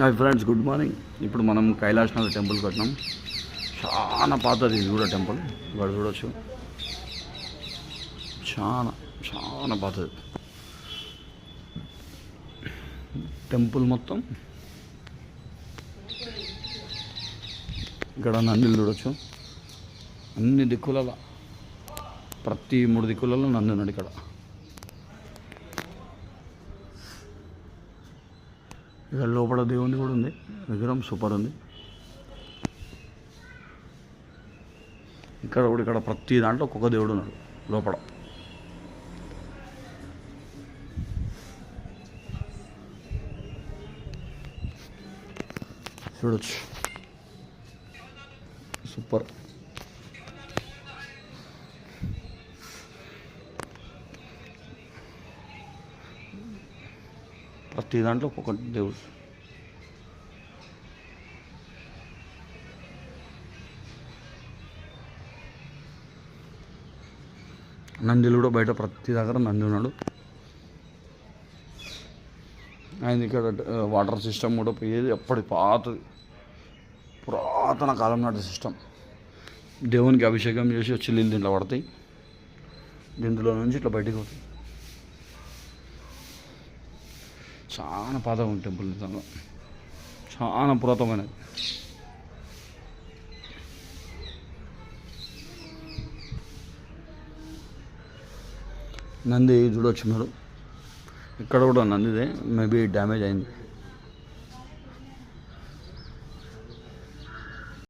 Hi friends, good morning. ఇప్పుడు మనం కైలాసనాథ్ టెంపుల్కి వచ్చినాం. చాలా పాతది ఇది కూడా టెంపుల్. ఇక్కడ చూడవచ్చు, చాలా చాలా పాతది టెంపుల్ మొత్తం. ఇక్కడ నందులు చూడవచ్చు. అన్ని దిక్కులలో, ప్రతి 3 దిక్కులలో నంది ఉన్నాడు. ఇక్కడ లోపల దేవుని కూడా ఉంది. విగ్రహం సూపర్ ఉంది. ఇక్కడ ప్రతి దాంట్లో ఒక్కొక్క దేవుడు ఉన్నాడు లోపల. చూడొచ్చు, సూపర్. ప్రతి దాంట్లో ఒక్కొక్క దేవుడు. నందిలు కూడా బయట ప్రతి దగ్గర నంది ఉన్నాడు. ఆయన ఇక్కడ వాటర్ సిస్టమ్ కూడా పోయేది ఎప్పటి పురాతన కాలం నాటి సిస్టమ్. దేవునికి అభిషేకం చేసి వచ్చి నీళ్ళు దీంట్లో పడతాయి. దీంట్లో నుంచి ఇట్లా బయటికి పోతాయి. చాలా పాత టెంపుల్, నిజంగా చాలా పురాతనమైనది. నంది చూడవచ్చు మీరు. ఇక్కడ కూడా నందిదే, మేబీ డ్యామేజ్ అయింది.